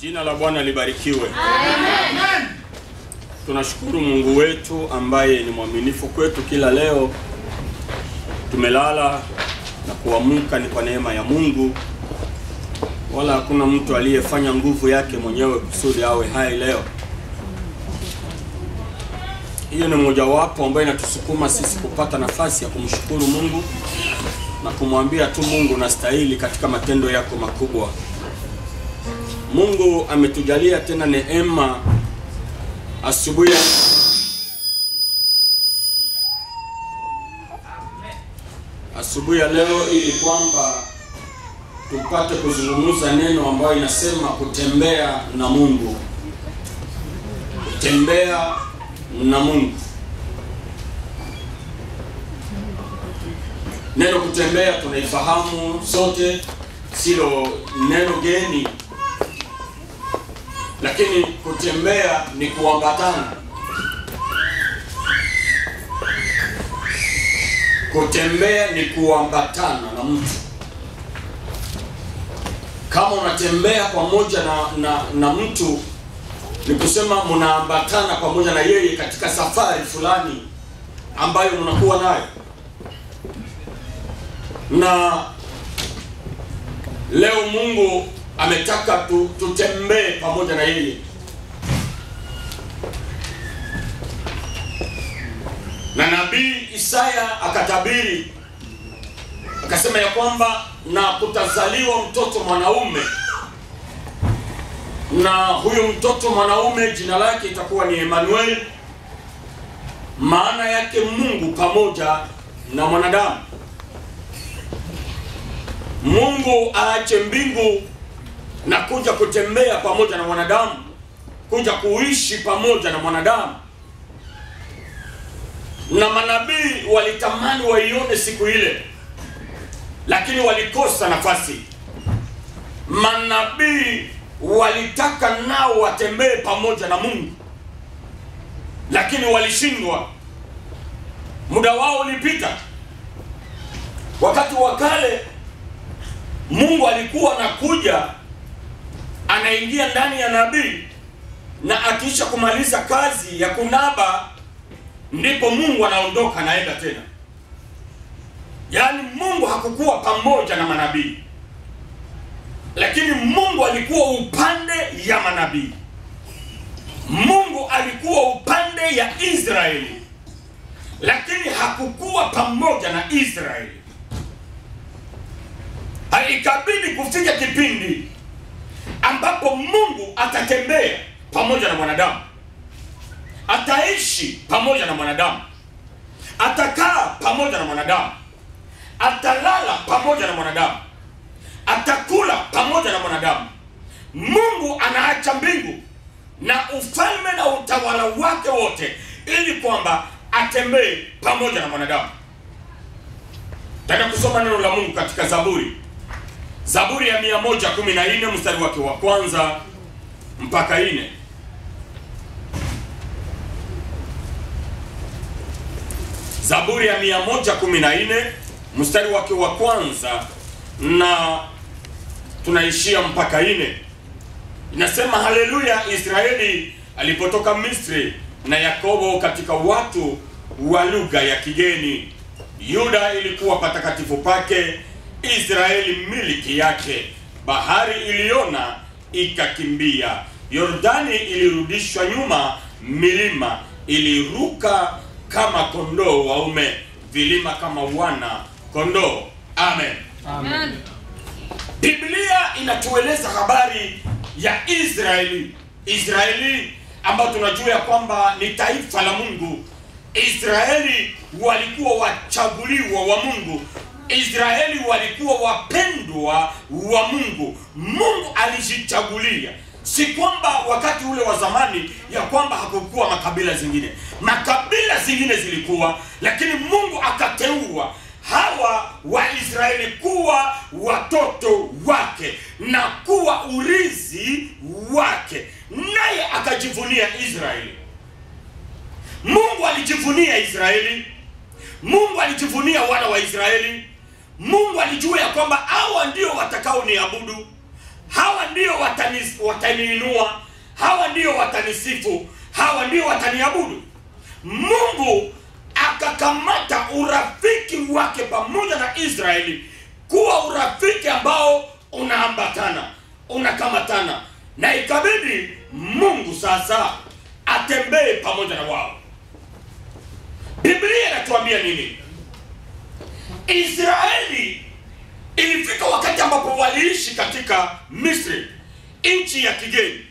Jina la Bwana libarikiwe. Amen. Tunashukuru Mungu wetu ambaye ni mwaminifu kwetu kila leo. Tumelala na kuamka ni kwa neema ya Mungu. Wala hakuna mtu aliyefanya nguvu yake mwenyewe kusudi awe hai leo. Hiyo ni mojawapo ambayo inatusukuma sisi kupata nafasi ya kumshukuru Mungu na kumwambia tu Mungu nastahili katika matendo yako makubwa. Mungu ametujalia tena neema asubuhi ya leo ili kwamba tupate kuzungumza neno ambayo inasema kutembea na Mungu. Kutembea na Mungu. Neno kutembea tunaifahamu sote, silo neno geni. Lakini kutembea ni kuambatana. Kutembea ni kuambatana na mtu. Kama unatembea pamoja na mtu, ni kusema mnaambatana pamoja na yeye katika safari fulani ambayo mnakuwa nayo. Na leo Mungu ametaka tutembee pamoja na yeye. Na nabii Isaya akatabiri, akasema ya kwamba na kutazaliwa mtoto mwanaume, na huyo mtoto mwanaume jina lake itakuwa ni Emmanuel, maana yake Mungu pamoja na mwanadamu. Mungu aache mbingu na kuja kutembea pamoja na mwanadamu, kuja kuishi pamoja na mwanadamu. Na manabii walitamani waione siku ile, lakini walikosa nafasi. Manabii walitaka nao watembee pamoja na Mungu, lakini walishindwa. Muda wao ulipita. Wakati wa kale Mungu alikuwa anakuja, anaingia ndani ya nabii, na akiisha kumaliza kazi ya kunaba ndipo Mungu anaondoka naenda tena. Yaani Mungu hakukuwa pamoja na manabii, lakini Mungu alikuwa upande ya manabii. Mungu alikuwa upande ya Israeli, lakini hakukuwa pamoja na Israeli. Ikabidi kufika kipindi ambapo Mungu atatembea pamoja na mwanadamu, ataishi pamoja na mwanadamu, atakaa pamoja na mwanadamu, atalala pamoja na mwanadamu, atakula pamoja na mwanadamu. Mungu anaacha mbingu na ufalme na utawala wake wote ili kwamba atembee pamoja na mwanadamu. Tena kusoma neno la Mungu katika Zaburi ya 114 mstari wake wa kwanza mpaka 4. Zaburi ya 114 mstari wake wa kwanza na tunaishia mpaka 4. Inasema, haleluya, Israeli alipotoka Misri na Yakobo katika watu wa lugha ya kigeni. Yuda ilikuwa patakatifu pake, Israeli miliki yake. Bahari iliona ikakimbia, Yordani ilirudishwa nyuma, milima iliruka kama kondoo waume, vilima kama wana kondoo. Amen. Amen. Biblia inatueleza habari ya Israeli. Israeli ambao tunajua ya kwamba ni taifa la Mungu. Israeli walikuwa wachaguliwa wa Mungu. Israeli walikuwa wapendwa wa Mungu. Mungu alijichagulia. Si kwamba wakati ule wa zamani ya kwamba hakukuwa makabila zingine. Makabila zingine zilikuwa, lakini Mungu akateua hawa wa Israeli kuwa watoto wake na kuwa urithi wake, naye akajivunia Israeli. Mungu alijivunia Israeli. Mungu alijivunia wana wa Israeli. Mungu alijua ya kwamba hawa ndio watakao niabudu. Hawa ndio wataniinua, hawa ndio watanisifu, hawa ndio wataniabudu. Mungu akakamata urafiki wake pamoja na Israeli kuwa urafiki ambao unaambatana, unakamatana, na ikabidi Mungu sasa atembee pamoja na wao. Biblia inatuambia nini? Israeli ilifika wakati ambapo waliishi katika Misri, nchi ya kigeni.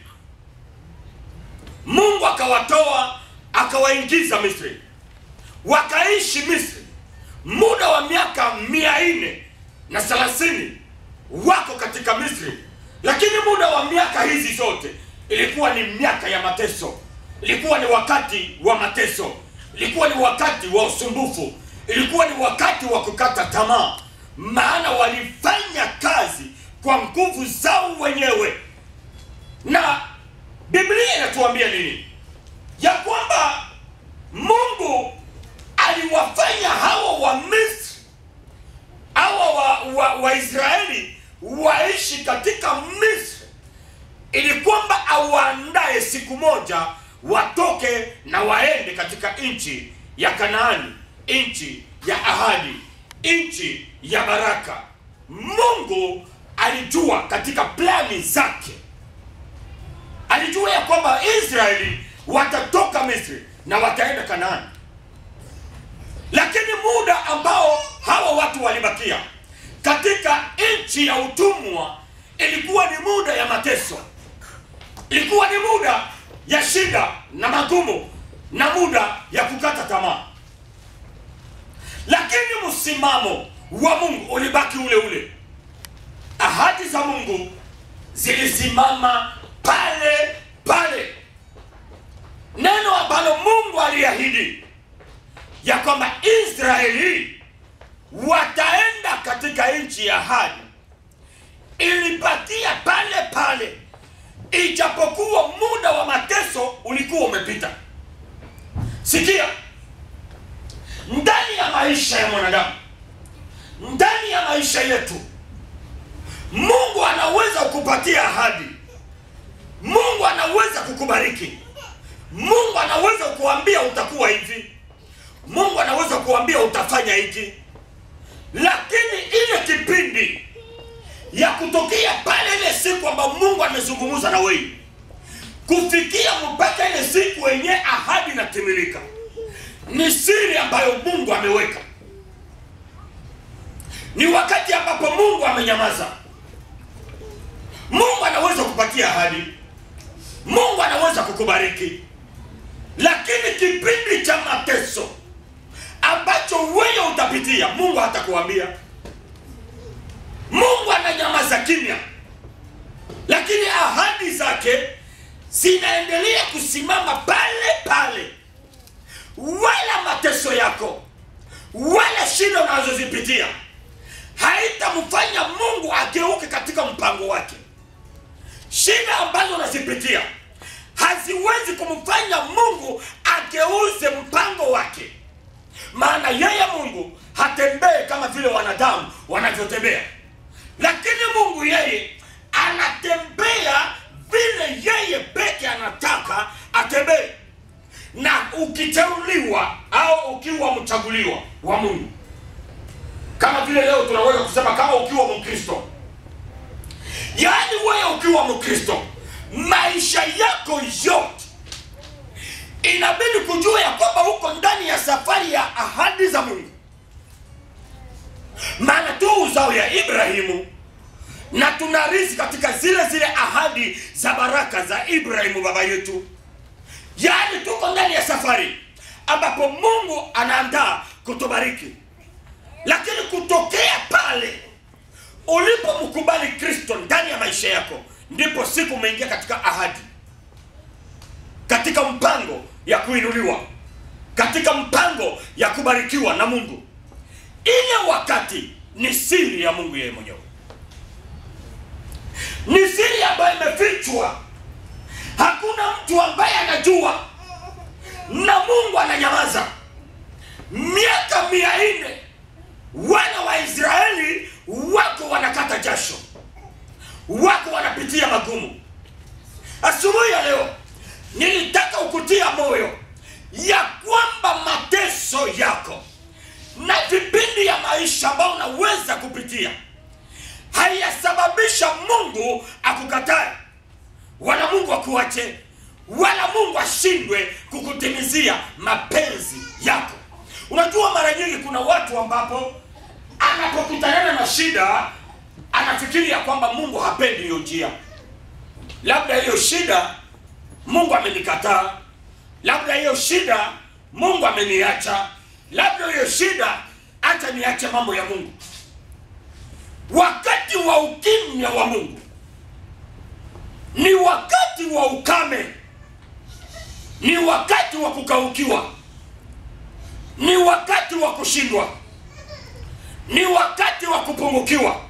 Mungu akawatoa, akawaingiza Misri. Wakaishi Misri muda wa miaka 430 wako katika Misri. Lakini muda wa miaka hizi zote ilikuwa ni miaka ya mateso. Ilikuwa ni wakati wa mateso. Ilikuwa ni wakati wa usumbufu. Ilikuwa ni wakati wa kukata tamaa. Maana walifanya kazi kwa nguvu zao wenyewe. Na Biblia inatuambia nini? Ya kwamba Mungu aliwafanya hawa wa Misri, hawa wa Israeli waishi katika Misri, ili kwamba awaandae siku moja watoke na waende katika nchi ya Kanaani, nchi ya ahadi, nchi ya baraka. Mungu alijua katika plani zake, alijua ya kwamba Israeli watatoka Misri na wataenda Kanaani. Lakini muda ambao hawa watu walibakia katika nchi ya utumwa ilikuwa ni muda ya mateso, ilikuwa ni muda ya shida na magumu, na muda ya kukata tamaa. Lakini msimamo wa Mungu ulibaki ule ule. Ahadi za Mungu zilisimama pale pale. Neno ambalo Mungu aliahidi ya kwamba Israeli wataenda katika nchi ya ahadi ilibakia pale pale, ijapokuwa muda wa mateso ulikuwa umepita. Sikia, ndani ya maisha ya mwanadamu, ndani ya maisha yetu, Mungu anaweza kukupatia ahadi. Mungu anaweza kukubariki. Mungu anaweza kukuambia utakuwa hivi. Mungu anaweza kukuambia utafanya hiki. Lakini ile kipindi ya kutokea pale ile siku ambayo Mungu amezungumza na wewe kufikia mpaka ile siku yenye ahadi inatimilika, ni siri ambayo Mungu ameweka. Ni wakati ambapo Mungu amenyamaza. Mungu anaweza kupatia ahadi, Mungu anaweza kukubariki, lakini kipindi cha mateso ambacho wewe utapitia, Mungu hatakuambia. Mungu ananyamaza kimya, lakini ahadi zake zinaendelea kusimama pale pale. Wala mateso yako, wala shida unazozipitia haitamfanya Mungu ageuke katika mpango wake. Shida ambazo unazipitia haziwezi kumfanya Mungu ageuze mpango wake. Maana yeye Mungu hatembei kama vile wanadamu wanavyotembea. Lakini Mungu yeye anatembea vile yeye peke anataka atembee. Na ukiteuliwa au ukiwa mchaguliwa wa Mungu, kama vile leo tunaweza kusema kama ukiwa Mkristo, yaani wewe ukiwa Mkristo, maisha yako yote inabidi kujua ya kwamba uko ndani ya safari ya ahadi za Mungu. Maana tu uzao ya Ibrahimu, na tunarithi katika zile ahadi za baraka za Ibrahimu baba yetu. Yaani tuko ndani ya safari ambapo Mungu anaandaa kutubariki. Lakini kutokea pale ulipomkubali Kristo ndani ya maisha yako, ndipo siku umeingia katika ahadi, katika mpango ya kuinuliwa, katika mpango ya kubarikiwa na Mungu. Ile wakati ni siri ya Mungu yeye mwenyewe, ni siri ambayo imefichwa. Hakuna mtu ambaye anajua, na Mungu ananyamaza. Miaka 400 wana wa Israeli wako wanakata jasho, wako wanapitia magumu. Asubuhi ya leo nilitaka ukutia moyo ya kwamba mateso yako na vipindi ya maisha ambao unaweza kupitia hayasababisha Mungu akukatae, wala Mungu akuache, wala Mungu ashindwe kukutimizia mapenzi yako. Unajua, mara nyingi kuna watu ambapo anapokutana na shida anafikiria kwamba Mungu hapendi hiyo njia. Labda hiyo shida Mungu amenikataa, labda hiyo shida Mungu ameniacha, labda hiyo shida acha niache mambo ya Mungu. Wakati wa ukimya wa Mungu ni wakati wa ukame, ni wakati wa kukaukiwa, ni wakati wa kushindwa, ni wakati wa kupungukiwa,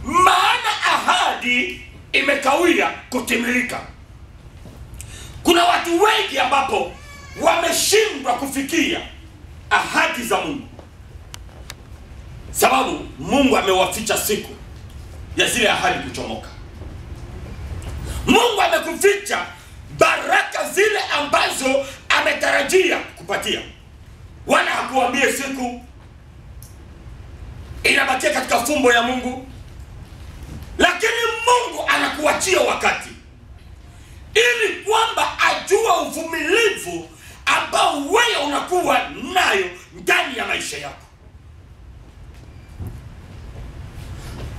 maana ahadi imekawia kutimilika. Kuna watu wengi ambapo wameshindwa kufikia ahadi za Mungu sababu Mungu amewaficha siku ya zile ahadi kuchomoka. Mungu amekuficha baraka zile ambazo ametarajia kupatia, wala hakuambie siku. Inabakia katika fumbo ya Mungu, lakini Mungu anakuachia wakati ili kwamba ajua uvumilivu ambao wewe unakuwa nayo ndani ya maisha yako.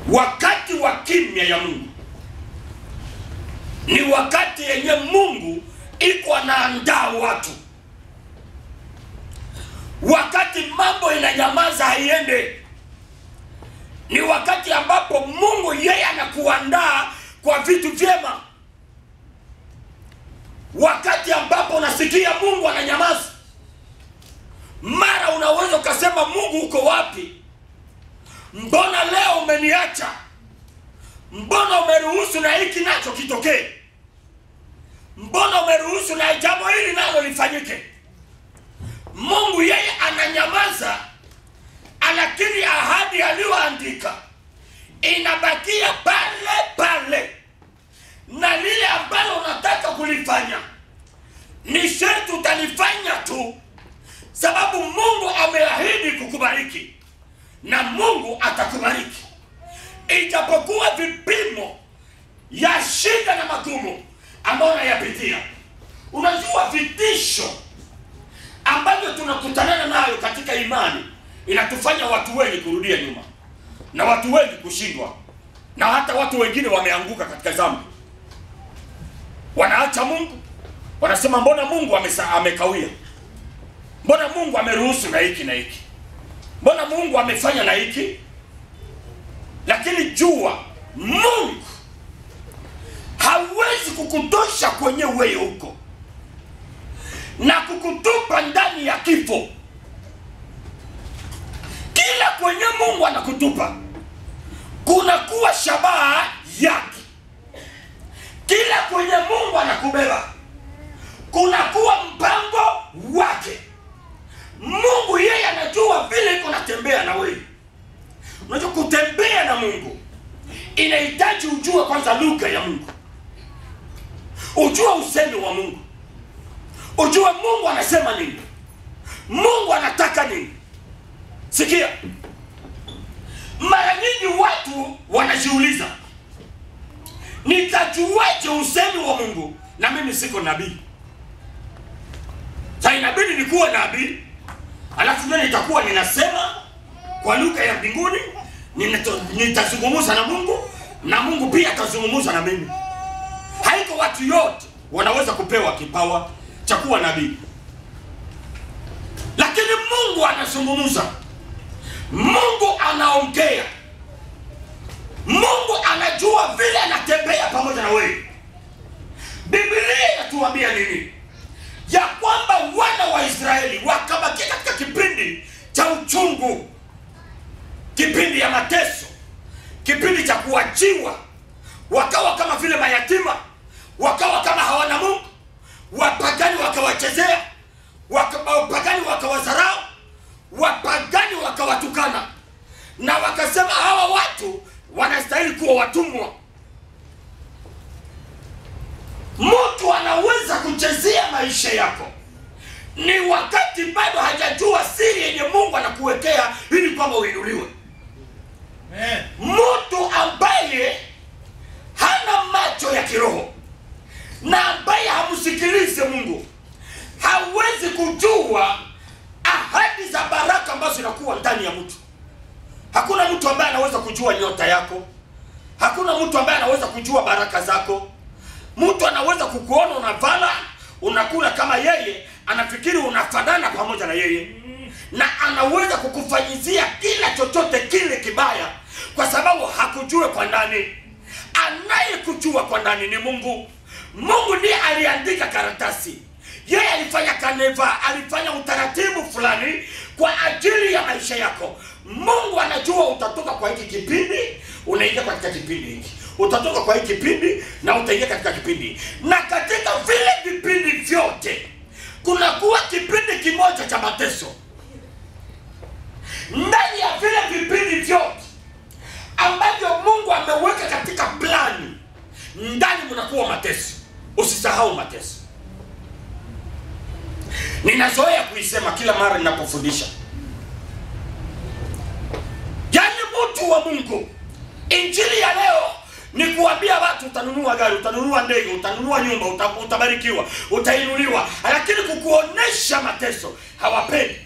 Wakati wa kimya ya Mungu ni wakati yenye Mungu iko anaandaa watu. Wakati mambo inanyamaza haiende, ni wakati ambapo Mungu yeye anakuandaa kwa vitu vyema. Wakati ambapo unasikia Mungu ananyamaza, mara unaweza ukasema, Mungu uko wapi? Mbona leo umeniacha? Mbona umeruhusu na hiki nacho kitokee? Mbona umeruhusu na jambo hili nalo lifanyike? Mungu yeye ananyamaza, lakini ahadi aliyoandika inabakia pale pale, na lile ambalo unataka kulifanya ni sharti utalifanya tu, sababu Mungu ameahidi kukubariki na Mungu atakubariki. Ijapokuwa vipimo ya shida na magumu ambayo unayapitia. Unajua, vitisho ambavyo tunakutana nayo katika imani inatufanya watu wengi kurudia nyuma, na watu wengi kushindwa, na hata watu wengine wameanguka katika dhambi. Wanaacha Mungu, wanasema mbona Mungu amekawia? Mbona Mungu ameruhusu na hiki na hiki? Mbona Mungu amefanya na hiki? Lakini jua, Mungu hawezi kukutosha kwenye wewe huko na kukutupa ndani ya kifo. Kila kwenye Mungu anakutupa kuna kuwa shabaha yake. Kila kwenye Mungu anakubeba kuna kuwa mpango wake. Mungu yeye anajua vile iko natembea na wewe. Unajua, kutembea na Mungu inahitaji ujue kwanza lugha ya Mungu, ujue usemi wa Mungu, ujue Mungu anasema nini, Mungu anataka nini. Sikia, mara nyingi watu wanajiuliza, nitajuaje usemi wa Mungu na mimi siko nabii? Sasa inabidi nikuwe nabii, alafu mimi nitakuwa ninasema kwa lugha ya mbinguni, nitazungumza na Mungu na Mungu pia atazungumza na mimi. Haiko watu yote wanaweza kupewa kipawa cha kuwa nabii, lakini Mungu anazungumza, Mungu anaongea, Mungu anajua vile anatembea pamoja na wewe. Biblia inatuambia nini? Ya kwamba wana wa Israeli wakabaki katika kipindi cha uchungu, kipindi ya mateso, kipindi cha kuachiwa, wakawa kama vile mayatima, wakawa kama hawana Mungu. Wapagani wakawachezea, wapagani wakawadharau, wapagani wakawatukana, na wakasema hawa watu wanastahili kuwa watumwa. Mtu anaweza kuchezea maisha yako ni wakati bado hajajua siri yenye Mungu anakuwekea ili kwamba uinuliwe. Mtu ambaye hana macho ya kiroho na ambaye hamsikilize Mungu hawezi kujua ahadi za baraka ambazo zinakuwa ndani ya mtu. Hakuna mtu ambaye anaweza kujua nyota yako. Hakuna mtu ambaye anaweza kujua baraka zako. Mtu anaweza kukuona unavala, unakula kama yeye, anafikiri unafanana pamoja na yeye, na anaweza kukufanyizia kila chochote kile kibaya kwa sababu hakujua kwa ndani. Anayekujua kwa ndani ni Mungu. Mungu ndiye aliandika karatasi. Yeye alifanya kaneva, alifanya utaratibu fulani kwa ajili ya maisha yako. Mungu anajua utatoka kwa hiki kipindi, unaingia katika kipindi hiki. Utatoka kwa hiki kipindi na utaingia katika kipindi. Na katika vile vipindi vyote kunakuwa kipindi kimoja cha mateso. Ndani ya vile vipindi vyote ambavyo Mungu ameweka katika plani, ndani mnakuwa mateso. Usisahau mateso. Ninazoea kuisema kila mara ninapofundisha. Yaani mtu wa Mungu, injili ya leo ni kuambia watu utanunua gari, utanunua ndege, utanunua nyumba, utabarikiwa, utainuliwa, lakini kukuonesha mateso hawapendi.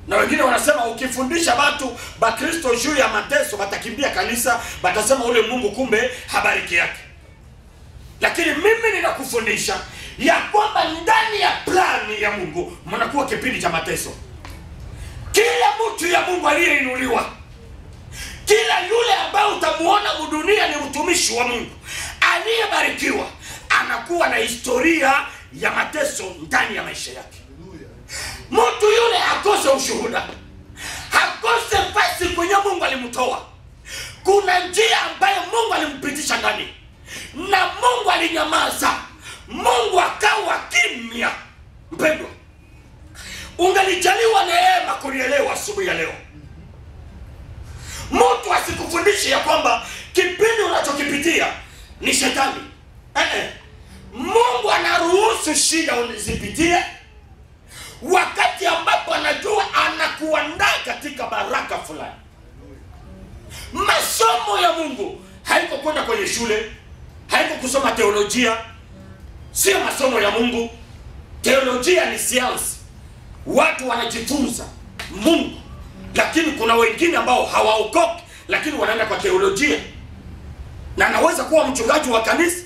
Na wengine wanasema ukifundisha watu Bakristo juu ya mateso batakimbia kanisa, batasema ule Mungu kumbe habariki yake. Lakini mimi ninakufundisha ya kwamba ndani ya plani ya Mungu mnakuwa kipindi cha mateso. Kila mtu ya Mungu aliyeinuliwa, kila yule ambaye utamuona dunia ni mtumishi wa Mungu aliyebarikiwa, anakuwa na historia ya mateso ndani ya maisha yake. Mtu yule hakose ushuhuda, hakose fasi kwenye Mungu alimtoa. Kuna njia ambayo Mungu alimpitisha ndani na Mungu alinyamaza, Mungu akawa kimya. Mpendwa, ungalijaliwa neema kunielewa asubuhi ya leo. Mtu asikufundishe ya kwamba kipindi unachokipitia ni shetani. Mungu anaruhusu shida uzipitie wakati ambapo anajua anakuandaa katika baraka fulani. Masomo ya Mungu haiko kwenda kwenye shule, haiko kusoma teolojia. Sio masomo ya Mungu. Teolojia ni science. Watu wanajifunza Mungu. Lakini kuna wengine ambao hawaokoki lakini wanaenda kwa teolojia. Na anaweza kuwa mchungaji wa kanisa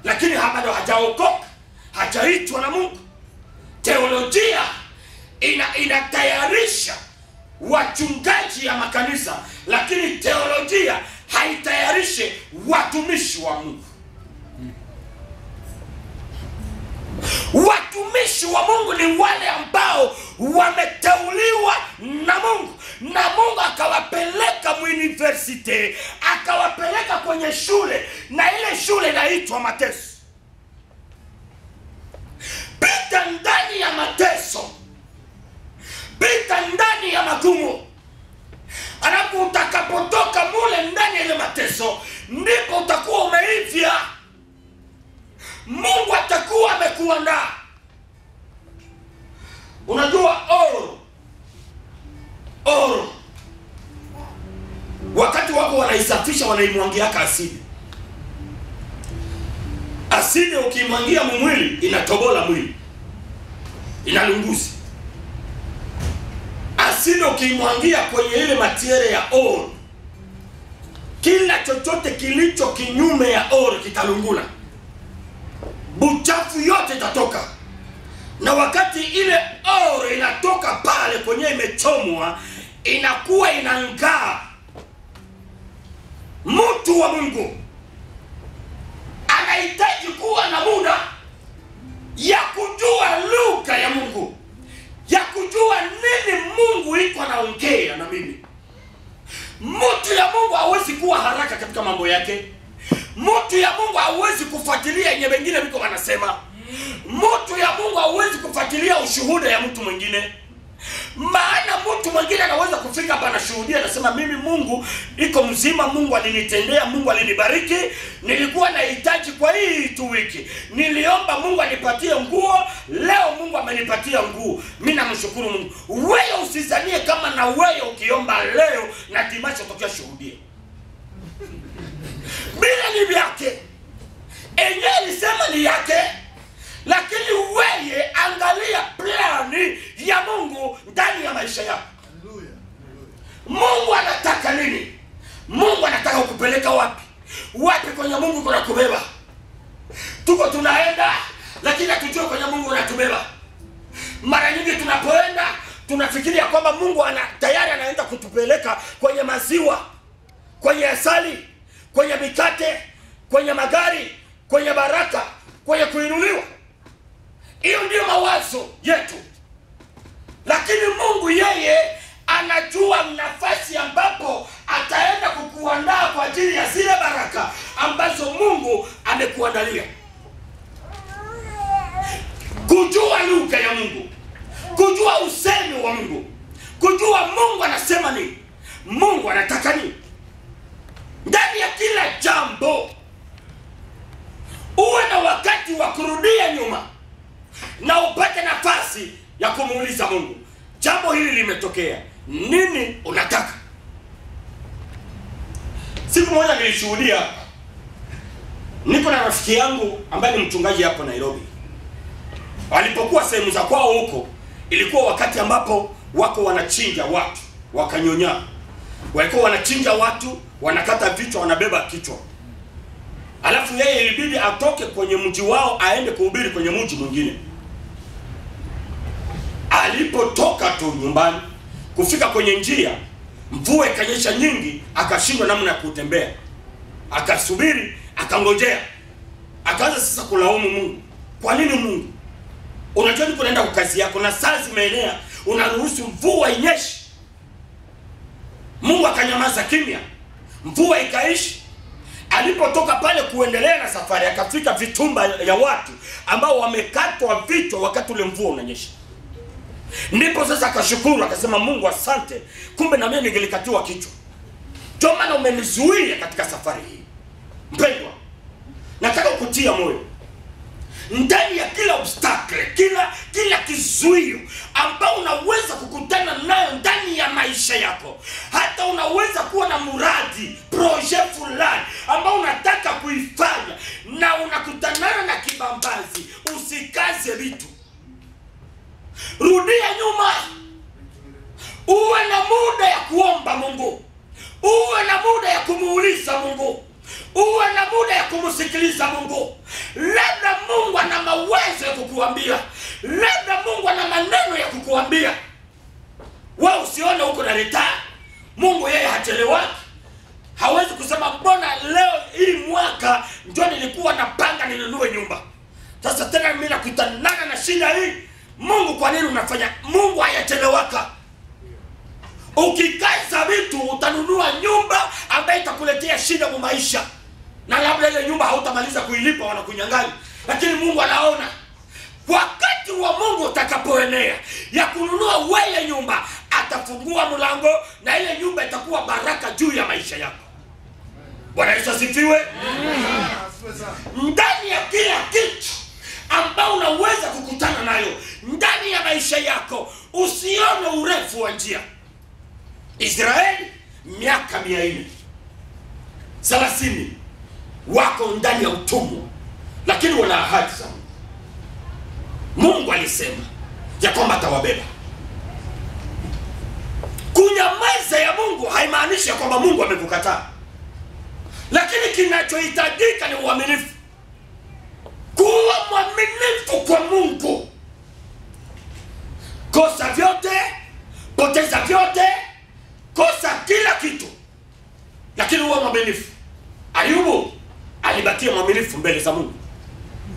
lakini bado hajaokoka, hajaitwa na Mungu. Teolojia inatayarisha wachungaji ya makanisa, lakini teolojia haitayarishe watumishi wa Mungu. Watumishi wa Mungu ni wale ambao wameteuliwa na Mungu, na Mungu akawapeleka university, akawapeleka kwenye shule, na ile shule inaitwa mateso. Pita ndani ya mateso, pita ndani ya magumu, alafu utakapotoka mule ndani ya ile mateso ndipo utakuwa umeivya. Mungu atakuwa amekuandaa. Unajua oro wakati wako wanaisafisha wanaimwangia asidi. Asidi ukimwangia mwili inatobola mwili, inalunguzi. Asidi ukimwangia kwenye ile matiere ya oro, kila chochote kilicho kinyume ya oro kitalungula. Buchafu yote itatoka. Na wakati ile oro inatoka pale kwenye imechomwa, inakuwa inangaa. Mtu wa Mungu anahitaji kuwa na muda ya kujua lugha ya Mungu, ya kujua nini Mungu iko anaongea na mimi. Mtu ya Mungu hawezi kuwa haraka katika mambo yake. Mtu ya Mungu hawezi kufuatilia yenye wengine wiko wanasema. Mtu ya Mungu hawezi kufuatilia ushuhuda ya mtu mwingine. Maana mtu mwingine anaweza kufika hapa na shuhudia, anasema mimi Mungu iko mzima, Mungu alinitendea, Mungu alinibariki, nilikuwa nahitaji kwa hii tu wiki, niliomba Mungu anipatie nguo, leo Mungu amenipatia nguo, mimi namshukuru Mungu. Wewe usizanie kama na wewe ukiomba leo na timacho tokea shuhudia. Bila ni vyake, enyewe alisema ni yake, lakini wewe angalia plani ya Mungu ndani ya maisha yako. Mungu anataka nini? Mungu anataka ukupeleka wapi? Wapi kwenye Mungu kuna kubeba? Tuko tunaenda, lakini hatujui kwenye Mungu anatubeba. Mara nyingi tunapoenda tunafikiria kwamba Mungu tayari anaenda kutupeleka kwenye maziwa, kwenye asali, kwenye mikate, kwenye magari, kwenye baraka, kwenye kuinuliwa. Hiyo ndio mawazo yetu. Lakini Mungu yeye anajua nafasi ambapo ataenda kukuandaa kwa ajili ya zile baraka ambazo Mungu amekuandalia. Kujua lugha ya Mungu, kujua usemi wa Mungu, kujua Mungu anasema nini, Mungu anataka nini. Ndani ya kila jambo uwe na wakati wa kurudia nyuma na upate nafasi ya kumuuliza Mungu, jambo hili limetokea, nini unataka? Siku moja nilishuhudia, niko na rafiki yangu ambaye ni mchungaji hapo Nairobi. Walipokuwa sehemu za kwao huko, ilikuwa wakati ambapo wako wanachinja watu, wakanyonya. Walikuwa wanachinja watu, wanakata vichwa, wanabeba kichwa. Alafu yeye ilibidi atoke kwenye mji wao aende kuhubiri kwenye mji mwingine. Alipotoka tu nyumbani, kufika kwenye njia, mvua ikanyesha nyingi, akashindwa namna ya kutembea. Akasubiri, akangojea. Akaanza sasa kulaumu Mungu. Kwa nini Mungu? Unajua niko naenda kwa kazi yako na saa zimeenea, unaruhusu mvua inyeshe. Mungu akanyamaza kimya. Mvua ikaishi. Alipotoka pale kuendelea na safari, akafika vitumba ya watu ambao wamekatwa vichwa wakati ule mvua unanyesha. Ndipo sasa akashukuru, akasema Mungu asante, kumbe na mimi ningelikatiwa kichwa. Ndio maana umenizuia katika safari hii. Mpendwa, nataka kukutia moyo. Ndani ya kila obstacle, kila kizuio ambao unaweza kukutana nayo ndani ya maisha yako, hata unaweza kuwa na muradi, project fulani ambao unataka kuifanya na unakutana na kibambazi, usikaze vitu. Rudia nyuma. Uwe na muda ya kuomba Mungu. Uwe na muda ya kumuuliza Mungu. Uwe na muda ya kumsikiliza Mungu. Labda Mungu ana mawazo ya kukuambia. Labda Mungu ana maneno ya kukuambia. Wewe usione huko na leta. Mungu yeye hachelewaki. Hawezi kusema mbona leo hii mwaka ndio nilikuwa napanga ninunue nyumba, sasa tena mimi nakutana na shida hii. Mungu, kwa nini unafanya? Mungu hayachelewaka. Ukikaza vitu utanunua nyumba ambayo itakuletea shida kwa maisha, na labda ile nyumba hautamaliza kuilipa, wanakunyang'anya. Lakini Mungu anaona wakati wa Mungu utakapoenea ya kununua wewe nyumba, atafungua mlango na ile nyumba itakuwa baraka juu ya maisha yako. Bwana Yesu asifiwe. Ndani ya kila kitu ambao unaweza kukutana nayo ndani ya maisha yako, usione urefu wa njia. Israeli miaka 430 wako ndani ya utumwa, lakini wana ahadi za Mungu. Mungu alisema ya kwamba atawabeba. Kunyamaza ya Mungu haimaanishi kwamba Mungu amekukataa, lakini kinachohitajika ni uaminifu. Kuwa mwaminifu kwa Mungu. Kosa vyote, poteza vyote, kosa kila kitu, lakini uwe mwaminifu. Ayubu alibakia mwaminifu mbele za Mungu.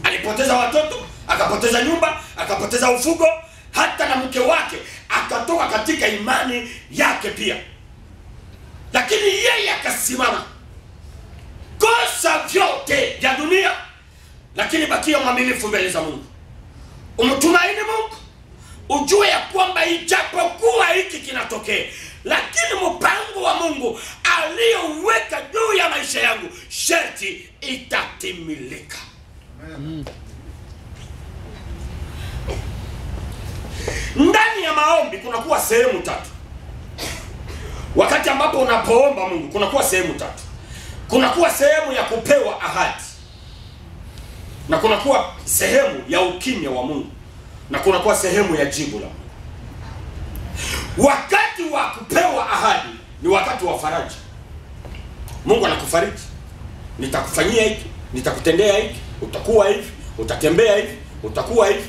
Alipoteza watoto, akapoteza nyumba, akapoteza ufugo, hata na mke wake akatoka katika imani yake pia, lakini yeye akasimama. Kosa vyote vya dunia, lakini bakia mwaminifu mbele za Mungu. Umtumaini Mungu, ujue ya kwamba ijapokuwa hiki kinatokea, lakini mpango wa Mungu aliyoweka juu ya maisha yangu sharti itatimilika. Ndani ya maombi kunakuwa sehemu tatu. Wakati ambapo unapoomba Mungu kunakuwa sehemu tatu. Kunakuwa sehemu ya kupewa ahadi, na kunakuwa sehemu ya ukimya wa Mungu, na kunakuwa sehemu ya jibu la Mungu. Wakati wa kupewa ahadi ni wakati wa faraja. Mungu anakufariji, nitakufanyia hiki, nitakutendea hiki, utakuwa hivi, utatembea hivi, utakuwa hivi.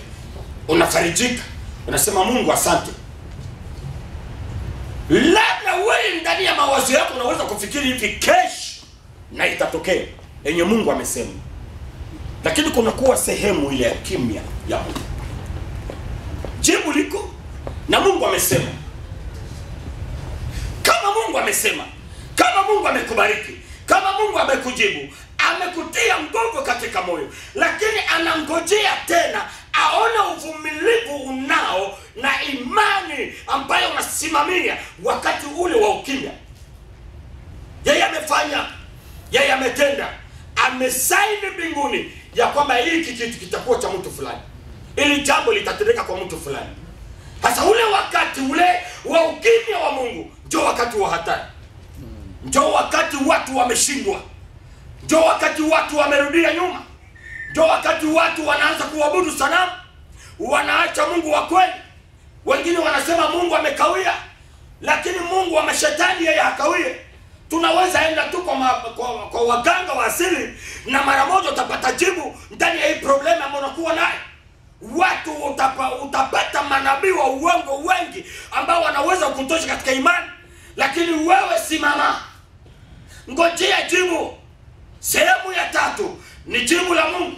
Unafarijika, unasema Mungu asante. Labda wewe ndani ya mawazo yako unaweza kufikiri hivi kesho na itatokea yenye Mungu amesema, lakini kunakuwa sehemu ile ya kimya ya Mungu. Jibu liko na Mungu amesema. Kama Mungu amesema, kama Mungu amekubariki, kama Mungu amekujibu, amekutia nguvu katika moyo, lakini anangojea tena aone uvumilivu unao na imani ambayo unasimamia wakati ule wa ukimya. Yeye amefanya, yeye ametenda, amesaini mbinguni ya kwamba hiki kitu kitakuwa cha mtu fulani, ili jambo litatendeka kwa mtu fulani. Sasa ule wakati ule wa ukimya wa Mungu ndio wakati wa hatari, ndio wakati watu wameshindwa, ndio wakati watu wamerudia nyuma, ndio wakati watu wanaanza kuabudu sanamu, wanaacha Mungu wa kweli. Wengine wanasema Mungu amekawia, lakini Mungu wa mashetani yeye hakawie. Tunaweza enda tu kwa waganga wa asili na mara moja utapata jibu ndani ya hii problem ambayo unakuwa nayo. Watu utapata manabii wa uongo wengi ambao wanaweza kutosha katika imani, lakini wewe simama, ngojea jibu. Sehemu ya tatu ni jibu la Mungu,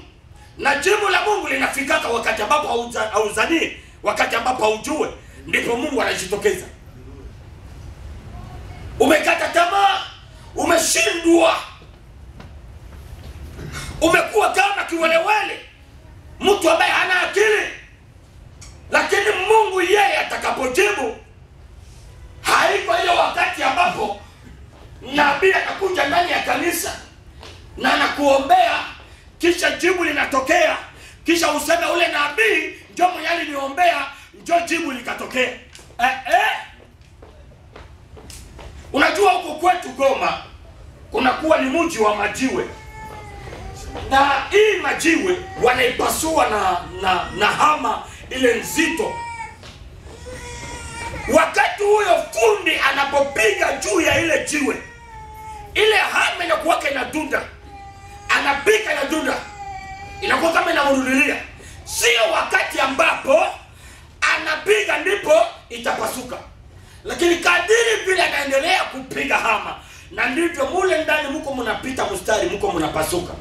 na jibu la Mungu linafikaka wakati ambapo hauzanii, wakati ambapo haujue, ndipo Mungu anajitokeza. Umekata tamaa, umeshindwa, umekuwa kama kiwelewele, mtu ambaye hana akili, lakini Mungu yeye atakapojibu, haiko hiyo wakati ambapo nabii atakuja ndani ya kanisa na anakuombea kisha jibu linatokea, kisha useme ule nabii ndio mwenye aliniombea ndio jibu likatokea. Unajua huko kwetu Goma kunakuwa ni mji wa majiwe, na hii majiwe wanaipasua na hama ile nzito. Wakati huyo fundi anapopiga juu ya ile jiwe, ile hama inakuwa inadunda, anapiga inadunda, inakuwa kama inamurudilia. Sio wakati ambapo anapiga ndipo itapasuka, lakini kadiri vile anaendelea kupiga hama, na ndivyo mule ndani mko mnapita mstari, mko mnapasuka.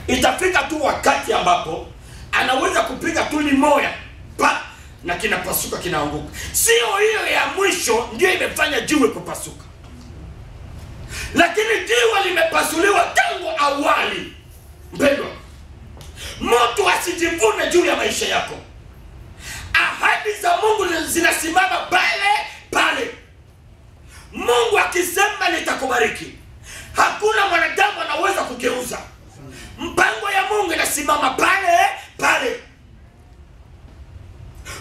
Itafika tu wakati ambapo anaweza kupiga tu limoya pa na kinapasuka, kinaanguka. Sio hiyo ya mwisho ndio imefanya jiwe kupasuka, lakini jiwe limepasuliwa tangu awali. Mpendwa, mtu asijivune juu ya maisha yako. Ahadi za Mungu zinasimama pale pale. Mungu akisema nitakubariki, hakuna mwanadamu anaweza kugeuza. Mpango ya Mungu inasimama pale pale.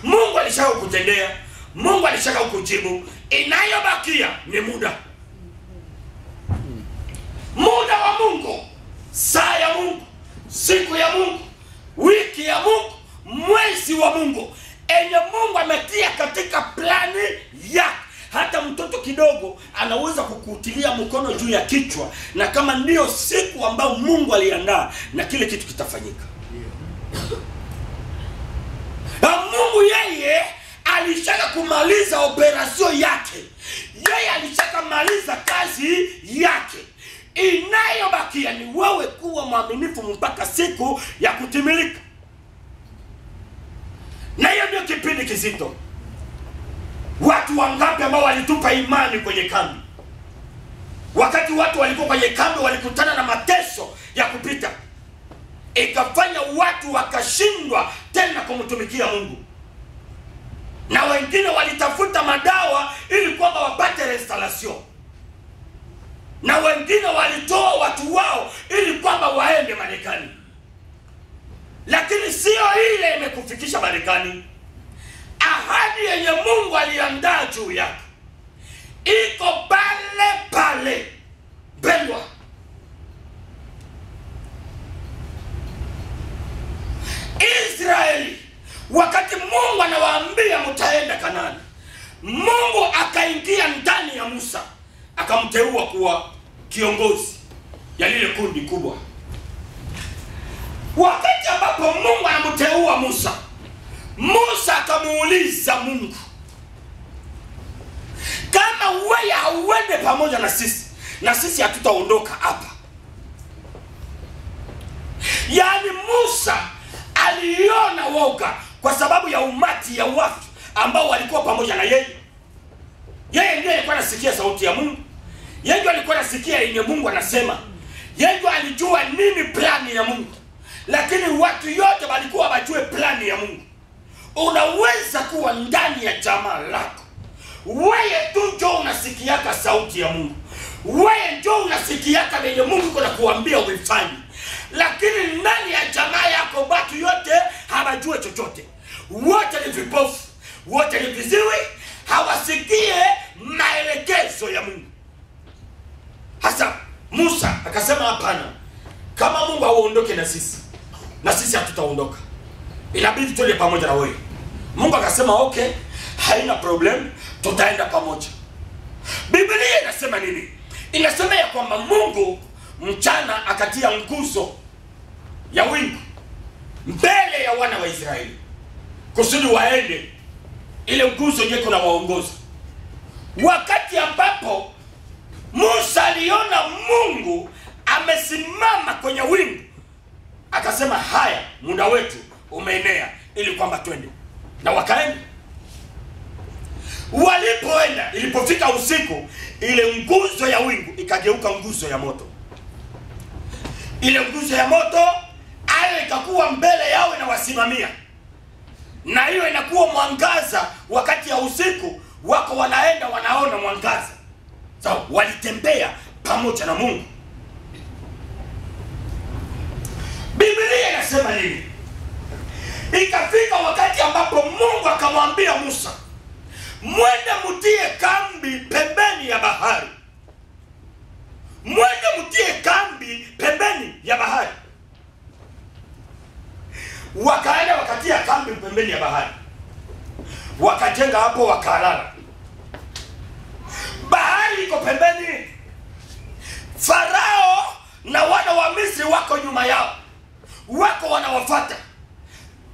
Mungu alishaka kutendea, Mungu alishaka kujibu. Inayobakia ni muda. Muda wa Mungu, saa ya Mungu, siku ya Mungu, wiki ya Mungu, mwezi wa Mungu, enye Mungu ametia katika plani yake. Hata mtoto kidogo anaweza kukutilia mkono juu ya kichwa, na kama ndio siku ambayo Mungu aliandaa, na kile kitu kitafanyika. Na Mungu yeye alishaka kumaliza operasyon yake. Yeye alishaka maliza kazi yake. Inayobakia ni wewe kuwa mwaminifu mpaka siku ya kutimilika. Na hiyo ndio kipindi kizito. Watu wangapi ambao walitupa imani kwenye kambi? Wakati watu walikuwa kwenye kambi walikutana na mateso ya kupita, ikafanya watu wakashindwa tena kumtumikia Mungu. na wengine walitafuta madawa ili kwamba wapate restoration, na wengine walitoa watu wao ili kwamba waende Marekani. Lakini sio ile imekufikisha Marekani. Ahadi yenye Mungu aliandaa juu yako iko pale pale. Pendwa, Israeli wakati Mungu anawaambia mtaenda Kanaani, Mungu akaingia ndani ya Musa akamteua kuwa kiongozi ya lile kundi kubwa. Wakati ambapo Mungu anamteua Musa, Musa akamuuliza Mungu, kama wewe hauende pamoja na sisi hatutaondoka hapa. Yaani Musa aliona woga kwa sababu ya umati ya watu ambao walikuwa pamoja na yeye. Yeye ndiye alikuwa anasikia sauti ya Mungu. Yeye ndiye alikuwa anasikia yenye Mungu anasema. Yeye ndiye alijua nini plani ya Mungu. Lakini watu yote walikuwa wajue plani ya Mungu. Unaweza kuwa ndani ya jamaa lako, wewe tu ndio unasikiaka sauti ya Mungu. Wewe ndio unasikiaka yenye Mungu kuna kuambia uifanye. Lakini ndani ya jamaa yako watu yote hawajue chochote. Wote ni vipofu, wote ni viziwi, hawasikie maelekezo ya Mungu. Hasa Musa akasema hapana, kama Mungu haondoke na sisi hatutaondoka. Inabidi tuende pamoja na wewe. Mungu akasema okay, haina problem, tutaenda pamoja. Biblia inasema nini? Inasema ya kwamba Mungu mchana akatia nguzo ya wingu mbele ya wana wa Israeli kusudi waende. Ile nguzo ndiyo kuna waongoza. Wakati ambapo Musa aliona Mungu amesimama kwenye wingu, akasema haya, muda wetu umeenea ili kwamba twende. Na wakaenda. Walipoenda, ilipofika usiku, ile nguzo ya wingu ikageuka nguzo ya moto. Ile nguzo ya moto ayo ikakuwa mbele yao inawasimamia. Na hiyo inakuwa mwangaza wakati ya usiku, wako wanaenda wanaona mwangaza. So walitembea pamoja na Mungu. Biblia inasema nini? Ikafika wakati ambapo Mungu akamwambia Musa, mwende mtie kambi pembeni ya bahari. Mwende mtie kambi pembeni ya bahari. Wakaenda wakatia kambi pembeni ya bahari. Wakajenga hapo wakalala. Bahari iko pembeni. Farao na wana wa Misri wako nyuma yao, wako wanawafuata.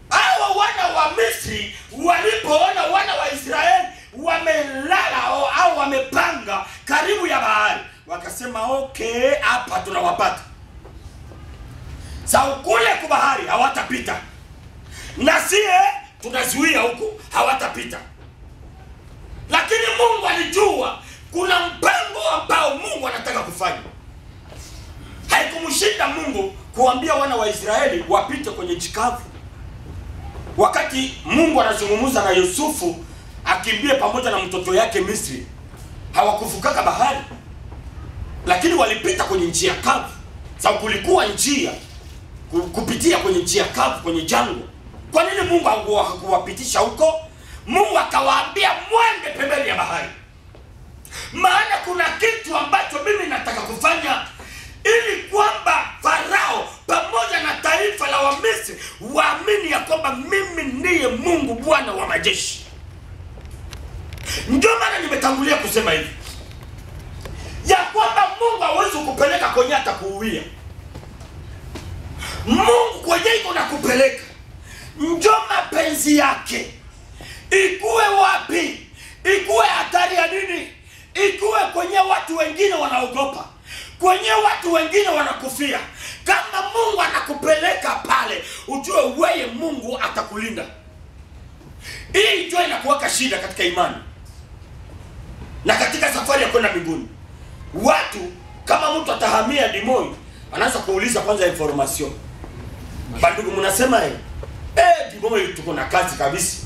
Hawa wana wa Misri walipoona wana wa Israeli wamelala au wamepanga karibu ya bahari, wakasema okay, hapa tunawapata. Sawa, kule kwa bahari hawatapita, na sie tunazuia huko, hawatapita. Lakini Mungu alijua kuna mpango ambao Mungu anataka kufanya. Haikumshinda Mungu kuambia wana wa Israeli wapite kwenye nchi kavu. Wakati Mungu anazungumza na Yusufu akimbie pamoja na mtoto yake Misri, hawakufukaka bahari, lakini walipita kwenye njia kavu. Sababu kulikuwa njia kupitia kwenye njia kavu kwenye jangwa. Kwa nini Mungu hakuwapitisha huko? Mungu akawaambia mwende pembeni ya bahari. Maana kuna kitu ambacho mimi nataka kufanya ili kwamba Farao pamoja na taifa la Wamisri waamini ya kwamba mimi ndiye Mungu Bwana wa majeshi. Ndio maana nimetangulia kusema hivi ya kwamba Mungu hawezi kupeleka kwenye hata kuuia. Mungu kwenye iko na kupeleka, ndio mapenzi yake. Ikuwe wapi, ikuwe hatari ya nini, ikuwe kwenye watu wengine wanaogopa, kwenye watu wengine wanakufia, kama Mungu anakupeleka pale, ujue wewe Mungu atakulinda. Hii ndio inakuweka shida katika imani na katika safari ya kwenda mbinguni. Watu kama mtu atahamia Dimoi, anaanza kuuliza kwanza information. Bandugu mnasema Dimoi tuko na kazi kabisa.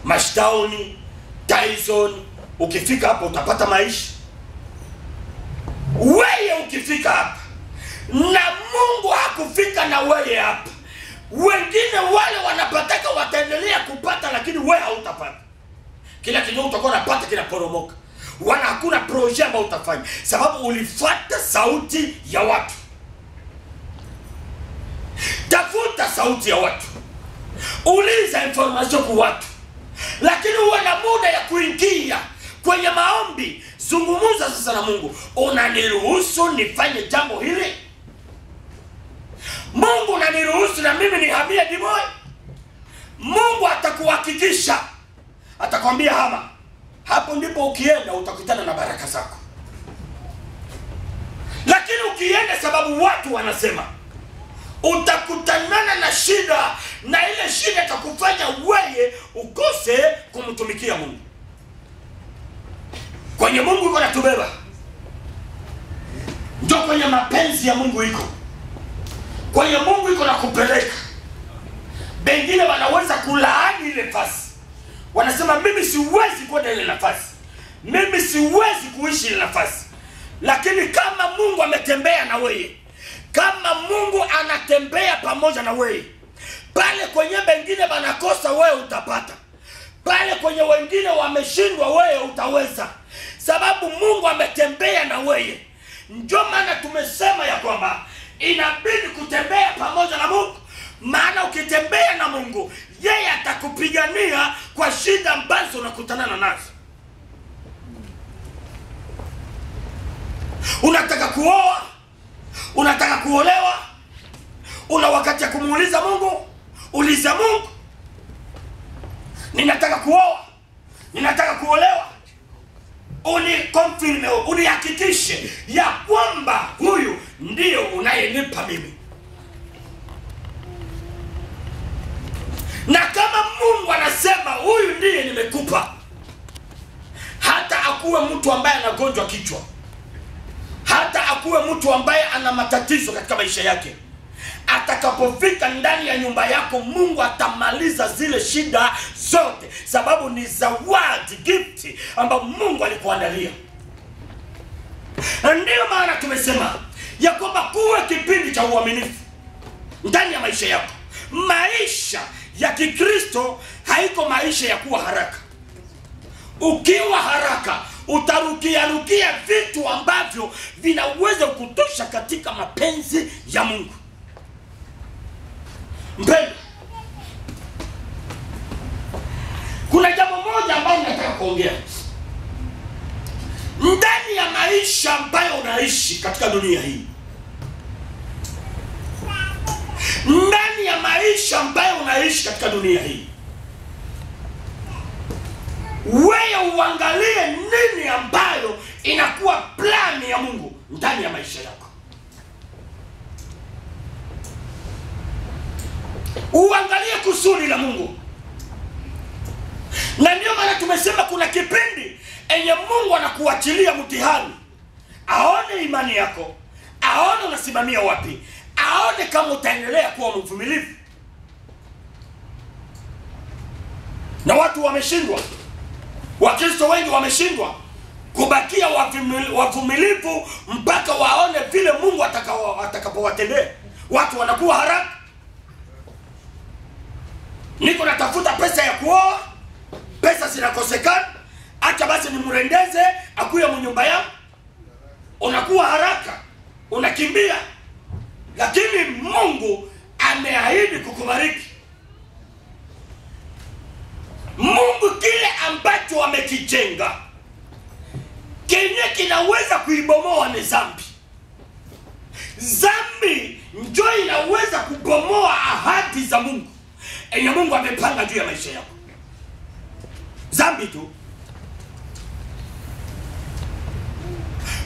Mashtaoni, Tyson, ukifika hapo utapata maisha. Wewe ukifika hapa na Mungu hakufika na wewe hapa, wengine wale wanapataka wataendelea kupata, lakini wewe hautapata. Kila kitu utakuwa unapata kinaporomoka. Wana hakuna project ambayo utafanya, sababu ulifuata sauti ya watu. Tafuta sauti ya watu, uliza information kwa watu, lakini uwe na muda ya kuingia kwenye maombi. Zungumuza sasa na Mungu, unaniruhusu nifanye jambo hili? Mungu unaniruhusu na mimi nihamie Dimoyo? Mungu atakuhakikisha, atakwambia hama. Hapo ndipo ukienda utakutana na baraka zako. Lakini ukienda sababu watu wanasema, utakutanana na shida, na ile shida itakufanya wewe ukose kumtumikia Mungu. Kwenye Mungu yuko natubeba, ndio kwenye mapenzi ya Mungu iko. Kwenye Mungu yuko na kupeleka. Bengine wanaweza kulaani ile nafasi, wanasema mimi siwezi kwenda ile nafasi, mimi siwezi kuishi ile nafasi. Lakini kama Mungu ametembea na wewe, kama Mungu anatembea pamoja na wewe, pale kwenye bengine banakosa wewe utapata, pale kwenye wengine wameshindwa wewe utaweza, sababu Mungu ametembea na wewe. Ndio maana tumesema ya kwamba inabidi kutembea pamoja na Mungu, maana ukitembea na Mungu yeye atakupigania kwa shida ambazo unakutana nazo. Unataka kuoa, unataka kuolewa, una wakati ya kumuuliza Mungu, uliza Mungu, ninataka kuoa, ninataka kuolewa. Unikonfirme, unihakikishe ya kwamba huyu ndio unayenipa mimi. Na kama Mungu anasema huyu ndiye nimekupa, hata akuwe mtu ambaye anagonjwa kichwa, hata akuwe mtu ambaye ana matatizo katika maisha yake, atakapofika ndani ya nyumba yako, Mungu atamaliza zile shida zote, sababu ni zawadi, gift ambayo Mungu alikuandalia. Ndio maana tumesema ya kwamba kuwe kipindi cha uaminifu ndani ya maisha yako. Maisha ya Kikristo haiko maisha ya kuwa haraka. Ukiwa haraka utarukia vitu ambavyo vinaweza kutosha katika mapenzi ya Mungu. Mpendwa, kuna jambo moja ambalo nataka kuongea. Ndani ya maisha ambayo unaishi katika dunia hii, ndani ya maisha ambayo unaishi katika dunia hii, wewe uangalie nini ambayo inakuwa plani ya Mungu ndani ya maisha yako. Uangalie kusudi la Mungu. Na ndio maana tumesema kuna kipindi enye Mungu anakuachilia mtihani, aone imani yako, aone unasimamia wapi, aone kama utaendelea kuwa mvumilivu. Na watu wameshindwa, Wakristo wengi wameshindwa kubakia wavumilivu mpaka waone vile Mungu atakapowatendea. Watu wanakuwa haraka. Niko natafuta pesa ya kuoa, pesa zinakosekana, acha basi nimurendeze akuye mnyumba yangu. Unakuwa haraka, unakimbia. Lakini Mungu ameahidi kukubariki. Mungu kile ambacho amekijenga, kenye kinaweza kuibomoa ni dhambi. Dhambi ndio inaweza kubomoa ahadi za Mungu enye Mungu amepanga juu ya maisha yako. Dhambi tu.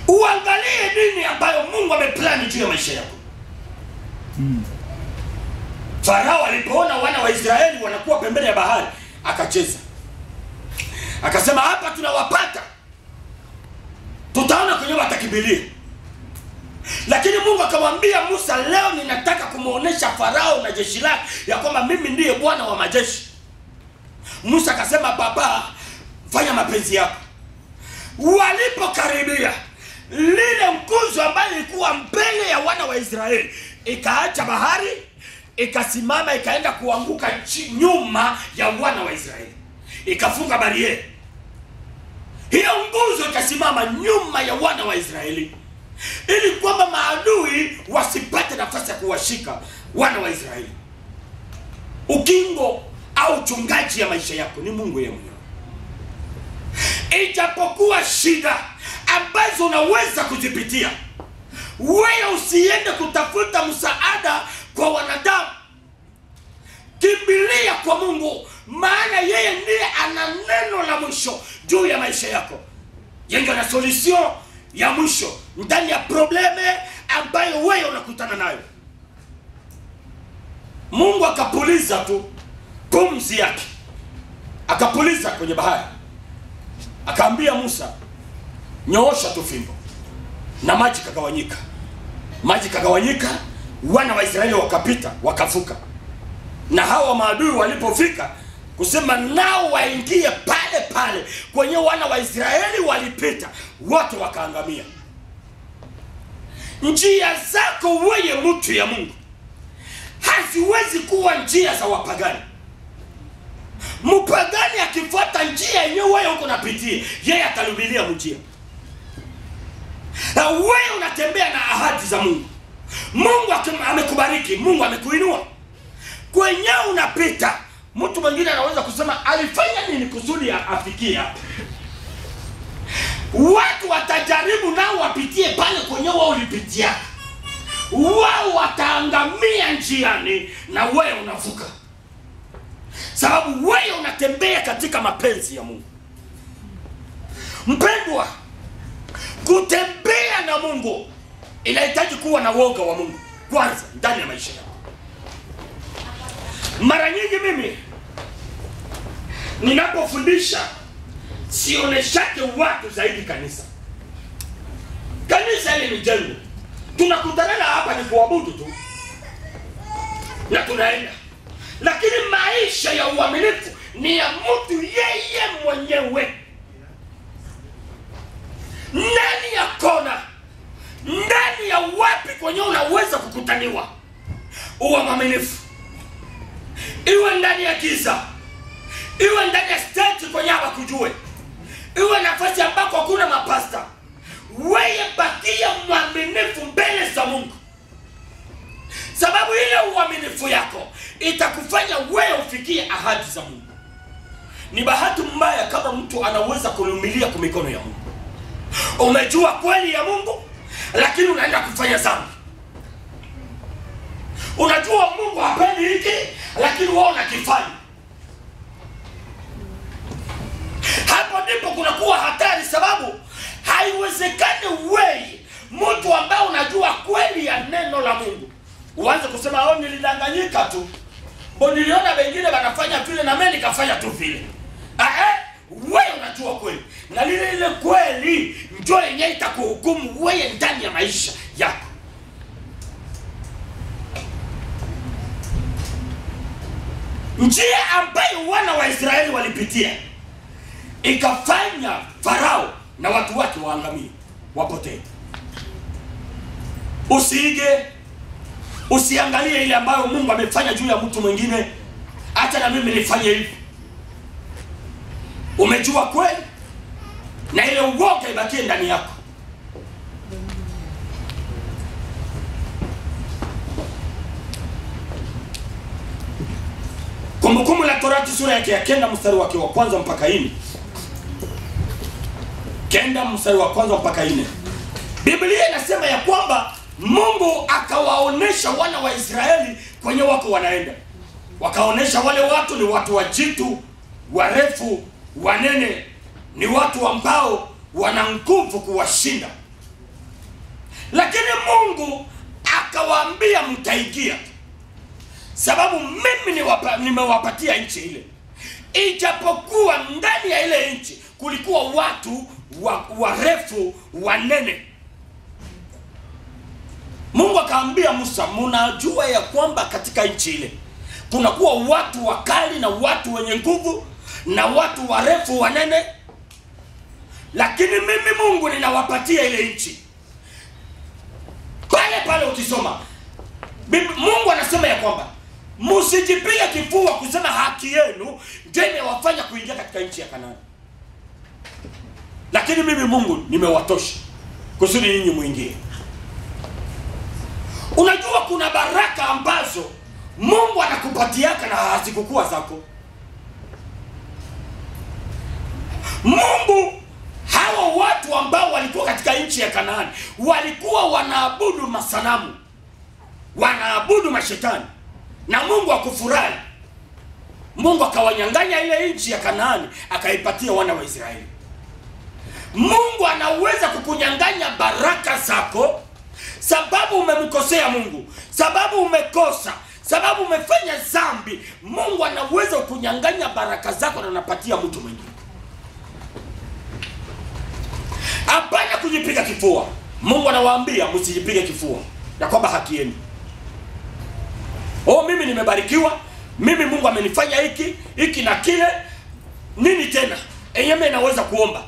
Uangalie nini ambayo Mungu ameplani juu ya maisha yako. Farao alipoona wana wa Israeli wanakuwa pembeni ya bahari, akacheza. Akasema hapa tunawapata, tutaona kwenye watakimbilia. Lakini Mungu akamwambia Musa, leo ninataka kumuonesha Farao na jeshi lake ya kwamba mimi ndiye Bwana wa majeshi. Musa akasema, baba, fanya mapenzi yako. Walipokaribia, lile nguzo ambayo ilikuwa mbele ya wana wa Israeli ikaacha bahari, ikasimama, ikaenda kuanguka nyuma ya wana wa Israeli, ikafunga barieri. Hiyo nguzo ikasimama nyuma ya wana wa Israeli ili kwamba maadui wasipate nafasi ya kuwashika wana wa Israeli. Ukingo au chungaji ya maisha yako ni Mungu yeye mwenyewe. Ijapokuwa shida ambazo unaweza kuzipitia, wewe usiende kutafuta msaada kwa wanadamu. Kimbilia kwa Mungu, maana yeye ndiye ana neno la mwisho juu ya maisha yako. Yeye ana solution ya mwisho ndani ya probleme ambayo wewe unakutana nayo. Mungu akapuliza tu pumzi yake, akapuliza kwenye bahari, akaambia Musa, nyoosha tu fimbo, na maji kagawanyika. Maji kagawanyika, wana wa Israeli wakapita, wakavuka. Na hawa maadui walipofika kusema nao waingie pale pale kwenye wana wa Israeli walipita, wote wakaangamia. Njia zako wewe mtu ya Mungu haziwezi kuwa njia za wapagani. Mpagani akifuata njia yenyewe wewe uko unapitia, yeye atalubilia njia. Na wewe unatembea na ahadi za Mungu. Mungu amekubariki, Mungu amekuinua. Kwenye unapita, mtu mwingine anaweza kusema alifanya nini kusudi afikie hapa. Watu watajaribu nao wapitie pale kwenye wao ulipitia. Wao wataangamia njiani na wewe unavuka. Sababu wewe unatembea katika mapenzi ya Mungu. Mpendwa, kutembea na Mungu inahitaji kuwa na woga wa Mungu kwanza ndani ya maisha yako. Mara nyingi mimi ninapofundisha sioneshake watu zaidi kanisa. Kanisa hili ni jengo. Tunakutana hapa ni kuabudu tu na tunaenda. Lakini maisha ya uaminifu ni ya mtu yeye mwenyewe. Ndani ya kona, ndani ya wapi kwenye unaweza kukutaniwa, uwe mwaminifu. Iwe ndani ya giza, iwe ndani ya stage kwenye hawakujue, iwe nafasi ambako hakuna mapasta, wewe bakia mwaminifu mbele za Mungu. Sababu ile uaminifu yako itakufanya wewe ufikie ahadi za Mungu. Ni bahati mbaya kama mtu anaweza kuvumilia kwa mikono ya Mungu. Umejua kweli ya Mungu lakini unaenda kufanya dhambi. Unajua Mungu hapendi hiki lakini wewe unakifanya. Hapo ndipo kunakuwa hatari, sababu haiwezekani wewe mtu ambaye unajua kweli ya neno la Mungu uanze kusema nilidanganyika tu, niliona wengine wanafanya vile na mimi nikafanya tu vile. Wewe unajua kweli, na ile kweli ndio yenyewe itakuhukumu wewe ndani ya maisha yako. Njia ambayo wana wa Israeli walipitia ikafanya Farao na watu wake waangamie, wapotee. Usiangalie ile ambayo Mungu amefanya juu ya mtu mwingine, acha na mimi nifanye hivi. Umejua kweli na ile uoga ibakie ndani yako. Kumbukumbu la Torati sura yake ya 9 mstari wake wa kwanza mpaka 4. 9 mstari wa kwanza mpaka 4. Biblia inasema ya kwamba Mungu akawaonesha wana wa Israeli kwenye wako wanaenda. Wakaonesha wale watu ni watu wajitu, warefu, wanene, ni watu ambao wana nguvu kuwashinda. Lakini Mungu akawaambia mtaingia, sababu mimi nimewapatia nchi ile. Ijapokuwa ndani ya ile nchi kulikuwa watu warefu, wanene. Mungu akaambia Musa, mnajua ya kwamba katika nchi ile kunakuwa watu wakali na watu wenye nguvu, na watu warefu wanene, lakini mimi Mungu ninawapatia ile nchi. Pale pale ukisoma Mungu anasema ya kwamba msijipige kifua kusema haki yenu ndio imewafanya kuingia katika nchi ya Kanaani, lakini mimi Mungu nimewatosha kusudi ninyi muingie. Unajua kuna baraka ambazo Mungu anakupatiaka na hazikukua zako. Mungu, hawa watu ambao walikuwa katika nchi ya Kanaani walikuwa wanaabudu masanamu, wanaabudu mashetani, na Mungu akufurahi. Mungu akawanyang'anya ile nchi ya Kanaani akaipatia wana wa Israeli. Mungu anaweza kukunyang'anya baraka zako sababu umemkosea Mungu, sababu umekosa, sababu umefanya dhambi. Mungu anaweza kukunyang'anya baraka zako na unapatia mtu mwingine. Hapana kujipiga kifua. Mungu anawaambia msijipige kifua ya kwamba haki yenu. Mimi nimebarikiwa, mimi Mungu amenifanya hiki na kile. Nini tena? Enyeme naweza kuomba.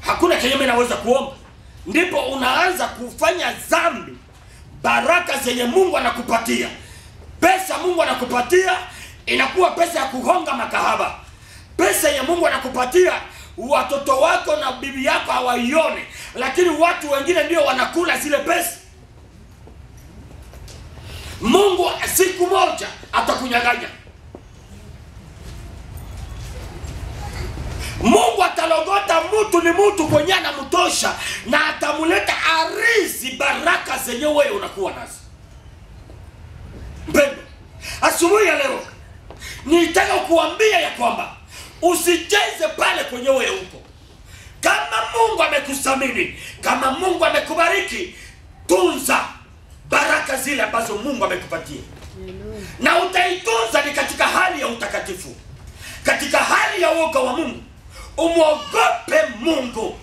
Hakuna kenyeme naweza kuomba. Ndipo unaanza kufanya dhambi. Baraka zenye Mungu anakupatia, pesa Mungu anakupatia, inakuwa pesa ya kuhonga makahaba. Pesa ya Mungu anakupatia, watoto wako na bibi yako hawaione, lakini watu wengine ndio wanakula zile pesa. Mungu siku moja atakunyang'anya. Mungu atalogota mtu ni mtu kwenye anamtosha, na atamuleta arizi baraka zenye wewe unakuwa nazo. Mpendo, asubuhi ya leo nitaka kuambia ya kwamba usicheze pale kwenye wewe uko. Kama Mungu amekusamini, kama Mungu amekubariki, tunza baraka zile ambazo Mungu amekupatia. Na utaitunza ni katika hali ya utakatifu, katika hali ya woga wa Mungu. Umuogope Mungu,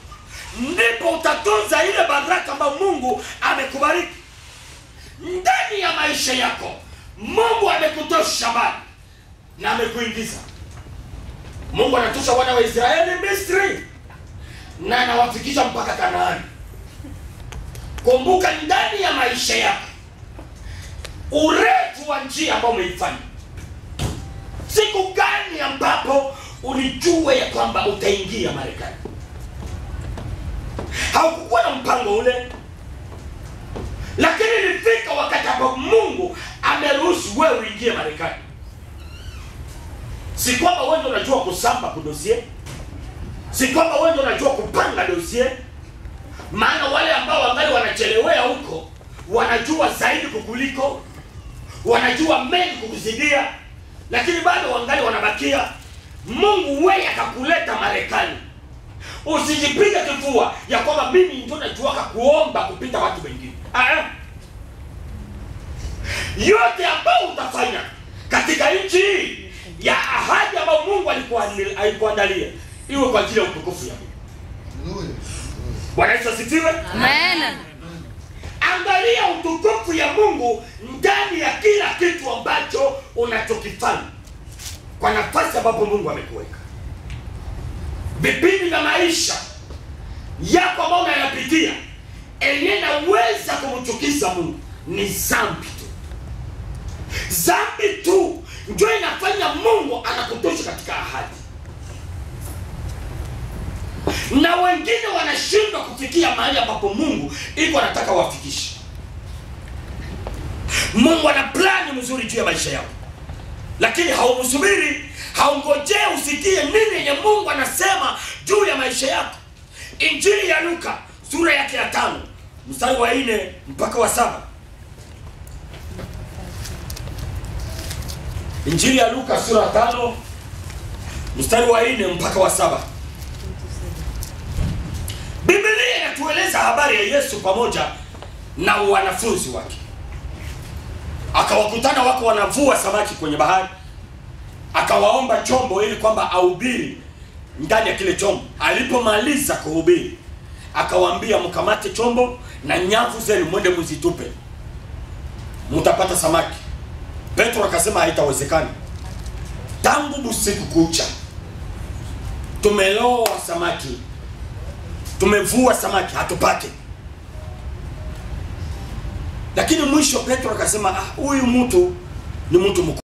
ndipo utatunza ile baraka ambayo Mungu amekubariki ndani ya maisha yako. Mungu amekutosha mbali na amekuingiza. Mungu anatosha wana wa Israeli Misri na anawafikisha mpaka Kanaani. Kumbuka ndani ya maisha yako urefu wa njia ambao umeifanya. Siku gani ambapo ulijua ya kwamba utaingia Marekani? Haukuwa na mpango ule, lakini ilifika wakati ambapo Mungu ameruhusu wewe uingie Marekani. Si kwamba wewe ndio unajua kusamba kudosie, si kwamba wewe ndio unajua kupanga dosie, maana wale ambao wangali wanachelewea huko wanajua zaidi kukuliko, wanajua mengi kukuzidia, lakini bado wangali wanabakia. Mungu wewe akakuleta Marekani. Usijipige kifua ya kwamba mimi ndio najua kuomba kupita watu wengine. Yote ambao utafanya katika nchi ya ahadi ambayo Mungu alikuandalia iwe kwa ajili ya utukufu ya Mungu. Bwana Yesu asifiwe. Amen. Angalia utukufu ya Mungu ndani ya kila kitu ambacho unachokifanya, kwa nafasi ambapo Mungu amekuweka. Vipindi vya maisha yako ambao unayapitia enye naweza kumchukiza Mungu ni dhambi tu. Dhambi tu ndio inafanya Mungu anakutosha katika ahadi, na wengine wanashindwa kufikia mahali ambapo Mungu iko anataka wafikishe. Mungu ana plani mzuri juu ya maisha yako, lakini haumsubiri, haungojee usikie nini yenye Mungu anasema juu ya maisha yako. Injili ya Luka sura yake ya 5 mstari wa 4 mpaka wa 7. Injili ya Luka sura 5 mstari wa 4 mpaka wa 7. Biblia inatueleza habari ya Yesu pamoja na wanafunzi wake. Akawakutana wako wanavua samaki kwenye bahari. Akawaomba chombo ili kwamba ahubiri ndani ya kile chombo. Alipomaliza kuhubiri, akawaambia mkamate chombo na nyavu zenu mwende mzitupe, mtapata samaki. Petro akasema haitawezekana. Tangu usiku kucha tumeloa samaki, tumevua samaki hatupate. Lakini mwisho Petro akasema huyu mtu ni mtu mkuu.